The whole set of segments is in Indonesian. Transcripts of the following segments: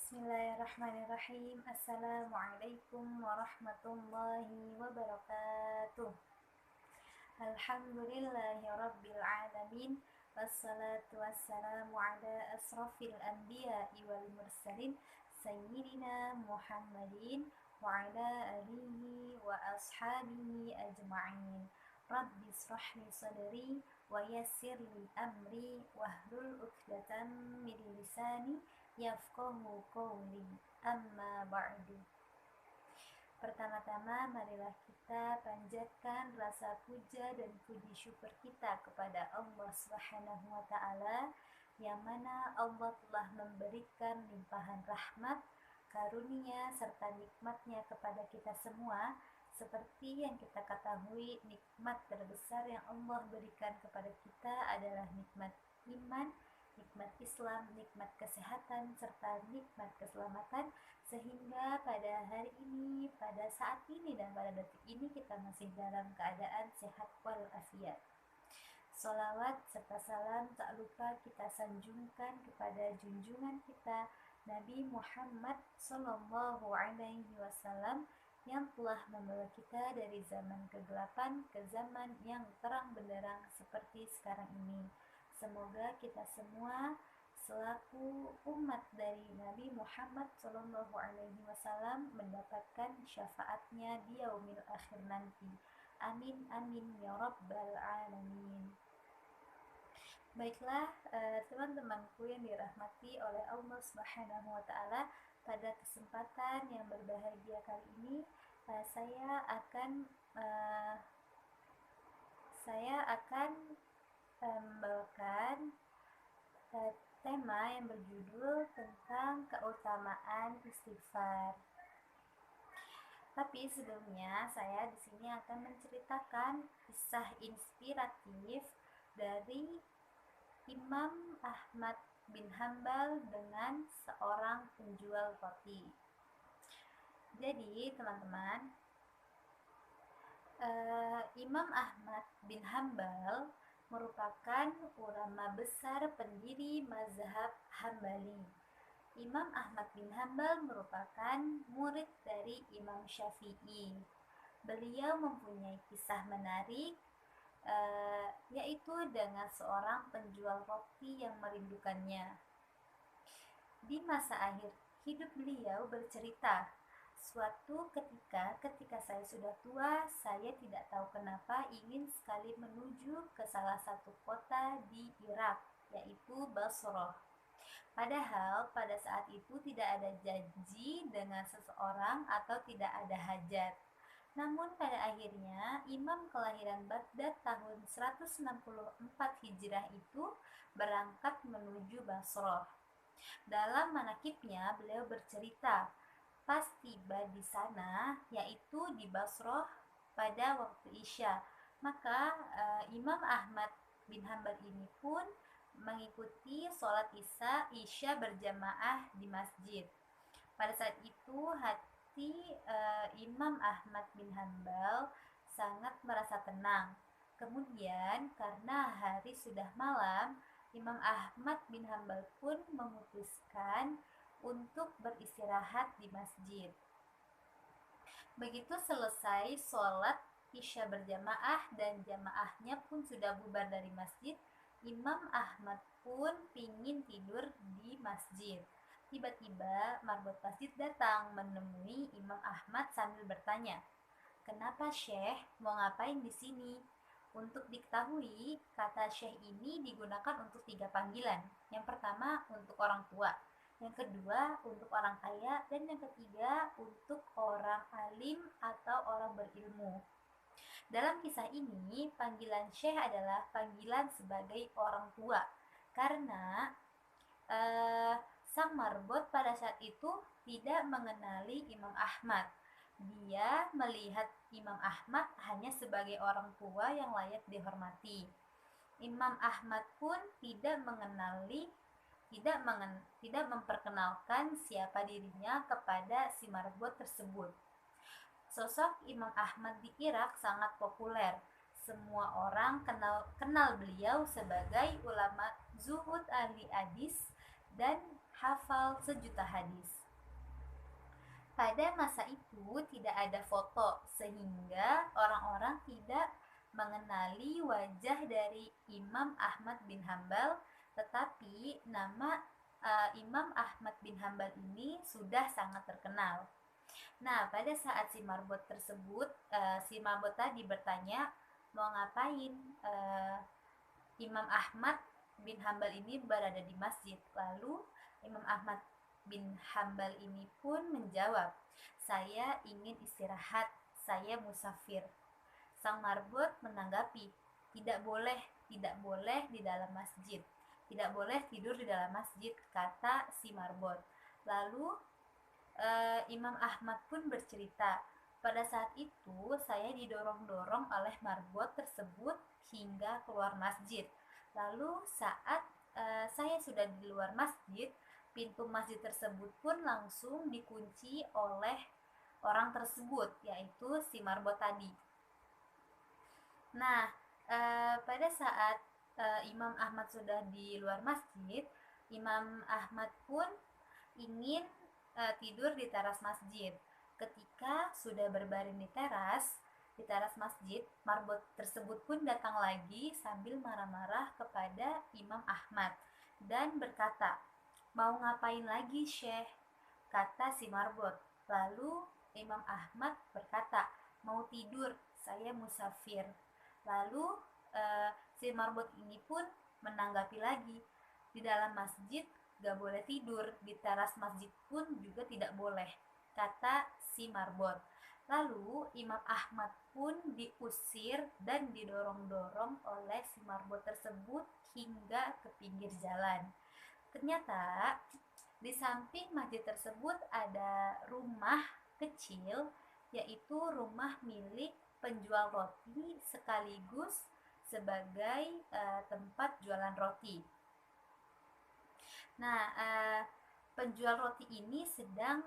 Bismillahirrahmanirrahim. Assalamualaikum warahmatullahi wabarakatuh. Alhamdulillahi rabbil alamin. Wassalatu wassalamu ala asrafil anbiya'i wal mursalin Sayyidina Muhammadin wa ala alihi wa ashabihi ajma'in. Rabbi israhli sadri wa yassirli amri wahlul 'uqdatam min lisani yafqahu qawli. Amma ba'du. Pertama-tama marilah kita panjatkan rasa puja dan puji syukur kita kepada Allah Subhanahu wa taala, yang mana Allah telah memberikan limpahan rahmat, karunia serta nikmatnya kepada kita semua. Seperti yang kita ketahui, nikmat terbesar yang Allah berikan kepada kita adalah nikmat iman, nikmat Islam, nikmat kesehatan, serta nikmat keselamatan. Sehingga pada hari ini, pada saat ini, dan pada detik ini kita masih dalam keadaan sehat walafiat. Sholawat serta salam tak lupa kita sanjungkan kepada junjungan kita Nabi Muhammad Sallallahu Alaihi Wasallam, yang telah membawa kita dari zaman kegelapan ke zaman yang terang benderang seperti sekarang ini. Semoga kita semua selaku umat dari Nabi Muhammad Sallallahu Alaihi Wasallam mendapatkan syafaatnya di yaumil akhir nanti. Amin amin ya rabbal alamin. Baiklah, teman-temanku yang dirahmati oleh Allah Subhanahu wa taala, pada kesempatan yang berbahagia kali ini saya akan membawakan tema yang berjudul tentang keutamaan istighfar. Tapi sebelumnya saya di sini akan menceritakan kisah inspiratif dari Imam Ahmad bin Hambal dengan seorang penjual roti. Jadi teman-teman, Imam Ahmad bin Hambal merupakan ulama besar pendiri mazhab Hambali. Imam Ahmad bin Hambal merupakan murid dari Imam Syafi'i. Beliau mempunyai kisah menarik, yaitu dengan seorang penjual roti yang merindukannya. Di masa akhir hidup beliau bercerita, suatu ketika saya sudah tua, saya tidak tahu kenapa ingin sekali menuju ke salah satu kota di Irak, yaitu Basrah. Padahal pada saat itu tidak ada janji dengan seseorang atau tidak ada hajat. Namun pada akhirnya imam kelahiran Baghdad tahun 164 Hijrah itu berangkat menuju Basrah. Dalam manakibnya beliau bercerita, pas tiba di sana, yaitu di Basrah pada waktu Isya, maka Imam Ahmad bin Hambal ini pun mengikuti sholat Isya berjamaah di masjid. Pada saat itu hati Imam Ahmad bin Hambal sangat merasa tenang. Kemudian karena hari sudah malam, Imam Ahmad bin Hambal pun memutuskan untuk beristirahat di masjid. Begitu selesai sholat Isya berjamaah dan jamaahnya pun sudah bubar dari masjid, Imam Ahmad pun pingin tidur di masjid. Tiba-tiba marbot masjid datang menemui Imam Ahmad sambil bertanya, "Kenapa Syekh, mau ngapain di sini?" Untuk diketahui, kata Syekh ini digunakan untuk 3 panggilan. Yang pertama untuk orang tua, yang kedua untuk orang kaya, dan yang ketiga untuk orang alim atau orang berilmu. Dalam kisah ini, panggilan Syekh adalah panggilan sebagai orang tua, karena sang marbot pada saat itu tidak mengenali Imam Ahmad. Dia melihat Imam Ahmad hanya sebagai orang tua yang layak dihormati. Imam Ahmad pun tidak memperkenalkan siapa dirinya kepada si marbot tersebut. Sosok Imam Ahmad di Irak sangat populer. Semua orang kenal beliau sebagai ulama zuhud ahli hadis dan hafal sejuta hadis. Pada masa itu tidak ada foto, sehingga orang-orang tidak mengenali wajah dari Imam Ahmad bin Hambal, tetapi nama Imam Ahmad bin Hambal ini sudah sangat terkenal. Nah, pada saat si marbot tersebut, si marbot tadi bertanya, mau ngapain Imam Ahmad bin Hambal ini berada di masjid. Lalu Imam Ahmad bin Hambal ini pun menjawab, saya ingin istirahat, saya musafir. Sang marbot menanggapi, tidak boleh di dalam masjid. Tidak boleh tidur di dalam masjid, kata si marbot. Lalu Imam Ahmad pun bercerita, pada saat itu saya didorong-dorong oleh marbot tersebut hingga keluar masjid. Lalu saat saya sudah di luar masjid, pintu masjid tersebut pun langsung dikunci oleh orang tersebut, yaitu si marbot tadi. Nah, pada saat Imam Ahmad sudah di luar masjid, Imam Ahmad pun ingin tidur di teras masjid. Ketika sudah berbaring di teras masjid, marbot tersebut pun datang lagi sambil marah-marah kepada Imam Ahmad dan berkata, mau ngapain lagi, Syekh? Kata si marbot. Lalu Imam Ahmad berkata, mau tidur, saya musafir. Lalu si marbot ini pun menanggapi lagi, di dalam masjid gak boleh tidur, di teras masjid pun juga tidak boleh, kata si marbot. Lalu Imam Ahmad pun diusir dan didorong-dorong oleh si marbot tersebut hingga ke pinggir jalan. Ternyata di samping masjid tersebut ada rumah kecil, yaitu rumah milik penjual roti sekaligus sebagai tempat jualan roti. Nah, penjual roti ini sedang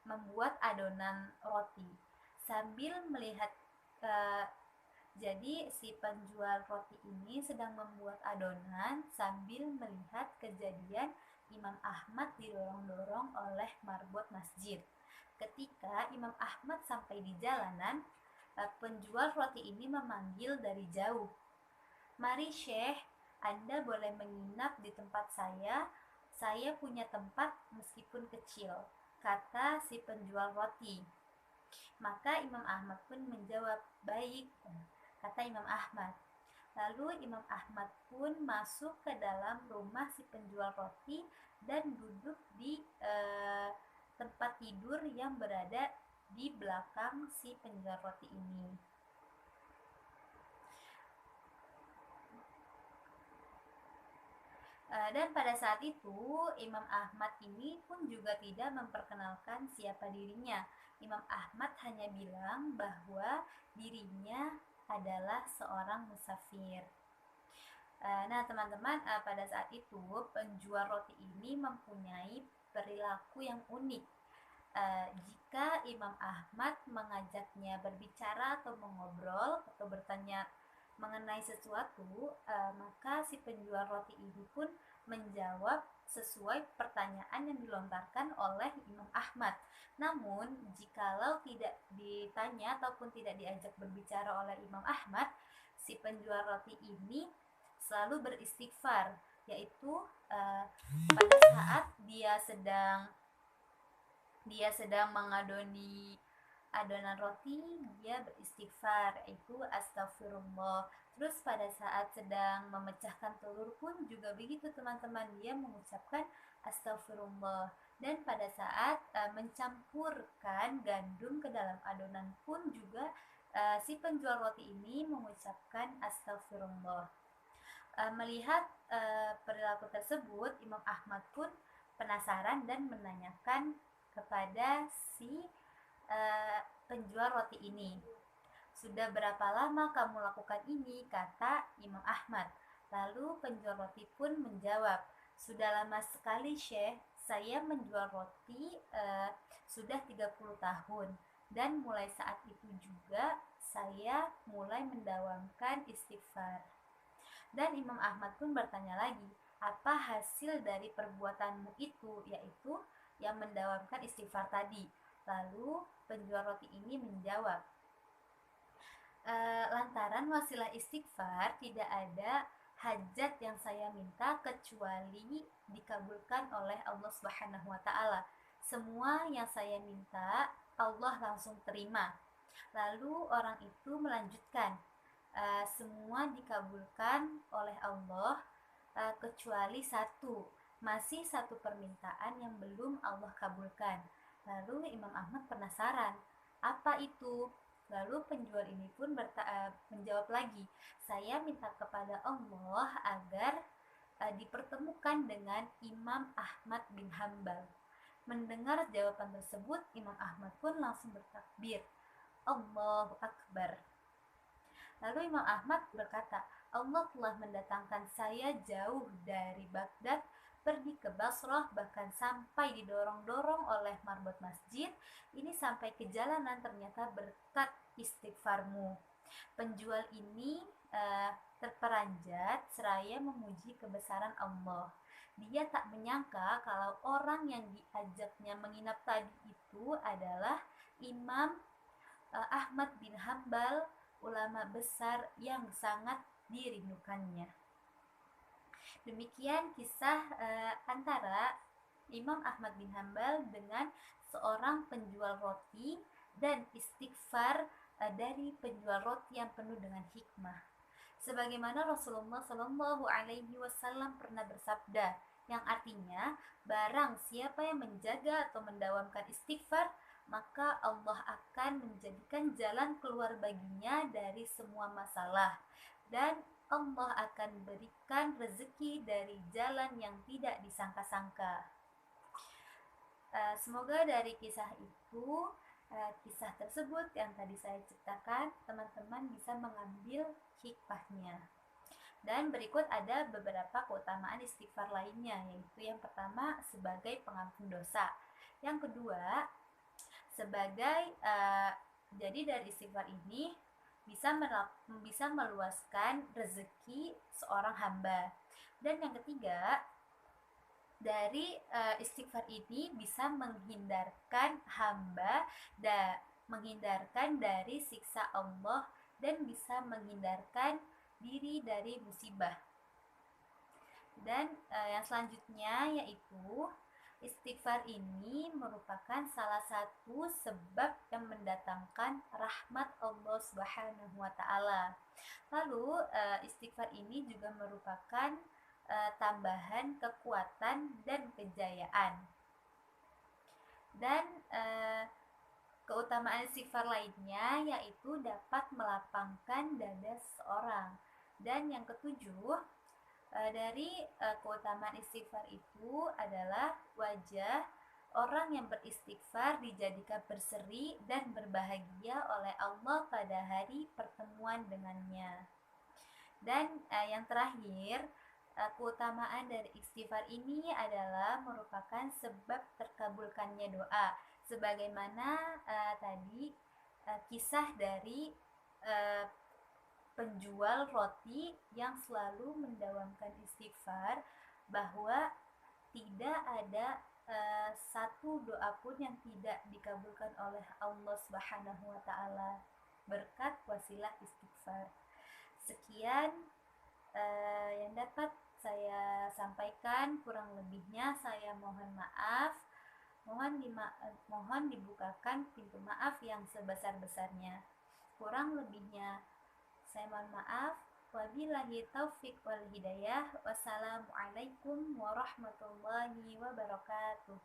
membuat adonan roti sambil melihat. Jadi si penjual roti ini sedang membuat adonan sambil melihat kejadian Imam Ahmad didorong-dorong oleh marbot masjid. Ketika Imam Ahmad sampai di jalanan, penjual roti ini memanggil dari jauh, mari Syekh, Anda boleh menginap di tempat saya punya tempat meskipun kecil, kata si penjual roti. Maka Imam Ahmad pun menjawab, baik, kata Imam Ahmad. Lalu Imam Ahmad pun masuk ke dalam rumah si penjual roti dan duduk di tempat tidur yang berada di belakang si penjual roti ini. Dan pada saat itu Imam Ahmad ini pun juga tidak memperkenalkan siapa dirinya. Imam Ahmad hanya bilang bahwa dirinya adalah seorang musafir. Nah teman-teman, pada saat itu penjual roti ini mempunyai perilaku yang unik. Jika Imam Ahmad mengajaknya berbicara atau mengobrol atau bertanya mengenai sesuatu, maka si penjual roti ini pun menjawab sesuai pertanyaan yang dilontarkan oleh Imam Ahmad. Namun, jikalau tidak ditanya ataupun tidak diajak berbicara oleh Imam Ahmad, si penjual roti ini selalu beristighfar, yaitu pada saat dia sedang mengadoni adonan roti, dia beristighfar, yaitu astagfirullah. Terus pada saat sedang memecahkan telur pun juga begitu teman-teman, dia mengucapkan astagfirullah. Dan pada saat mencampurkan gandum ke dalam adonan pun juga si penjual roti ini mengucapkan astagfirullah. Melihat perilaku tersebut, Imam Ahmad pun penasaran dan menanyakan kepada si penjual roti ini, sudah berapa lama kamu lakukan ini, kata Imam Ahmad. Lalu penjual roti pun menjawab, sudah lama sekali Syekh, saya menjual roti sudah 30 tahun, dan mulai saat itu juga saya mulai mendawamkan istighfar. Dan Imam Ahmad pun bertanya lagi, apa hasil dari perbuatanmu itu, yaitu yang mendawamkan istighfar tadi. Lalu penjual roti ini menjawab, lantaran wasilah istighfar tidak ada hajat yang saya minta kecuali dikabulkan oleh Allah Subhanahu wa taala. Semua yang saya minta Allah langsung terima. Lalu orang itu melanjutkan, semua dikabulkan oleh Allah kecuali satu, masih satu permintaan yang belum Allah kabulkan. Lalu Imam Ahmad penasaran, apa itu? Lalu penjual ini pun menjawab lagi, saya minta kepada Allah agar dipertemukan dengan Imam Ahmad bin Hambal. Mendengar jawaban tersebut, Imam Ahmad pun langsung bertakbir, Allahu Akbar. Lalu Imam Ahmad berkata, Allah telah mendatangkan saya jauh dari Baghdad, pergi ke Basrah, bahkan sampai didorong-dorong oleh marbot masjid. Ini sampai ke jalanan ternyata berkat istighfarmu. Penjual ini terperanjat seraya memuji kebesaran Allah. Dia tak menyangka kalau orang yang diajaknya menginap tadi itu adalah Imam Ahmad bin Hambal, ulama besar yang sangat dirindukannya. Demikian kisah antara Imam Ahmad bin Hambal dengan seorang penjual roti dan istighfar dari penjual roti yang penuh dengan hikmah. Sebagaimana Rasulullah Shallallahu Alaihi Wasallam pernah bersabda, yang artinya barang siapa yang menjaga atau mendawamkan istighfar, maka Allah akan menjadikan jalan keluar baginya dari semua masalah, dan Allah akan berikan rezeki dari jalan yang tidak disangka-sangka. Semoga dari kisah itu, kisah tersebut yang tadi saya ceritakan, teman-teman bisa mengambil hikmahnya. Dan berikut ada beberapa keutamaan istighfar lainnya, yaitu yang pertama sebagai pengampun dosa, yang kedua sebagai jadi dari istighfar ini bisa meluaskan rezeki seorang hamba, dan yang ketiga dari istighfar ini bisa menghindarkan hamba menghindarkan dari siksa Allah dan bisa menghindarkan diri dari musibah. Dan yang selanjutnya yaitu istighfar ini merupakan salah satu sebab yang mendatangkan rahmat Allah Subhanahu wa taala. Lalu istighfar ini juga merupakan tambahan kekuatan dan kejayaan. Dan keutamaan istighfar lainnya yaitu dapat melapangkan dada seseorang. Dan yang ketujuh, dari keutamaan istighfar itu adalah wajah orang yang beristighfar dijadikan berseri dan berbahagia oleh Allah pada hari pertemuan dengannya. Dan yang terakhir, keutamaan dari istighfar ini adalah merupakan sebab terkabulkannya doa, sebagaimana tadi kisah dari penjual roti yang selalu mendawamkan istighfar, bahwa tidak ada satu doa pun yang tidak dikabulkan oleh Allah Subhanahu wa taala berkat wasilah istighfar. Sekian yang dapat saya sampaikan, kurang lebihnya saya mohon maaf. Mohon dibukakan pintu maaf yang sebesar-besarnya. Kurang lebihnya saya mohon maaf. Wabillahi taufik wal hidayah. Wassalamualaikum warahmatullahi wabarakatuh.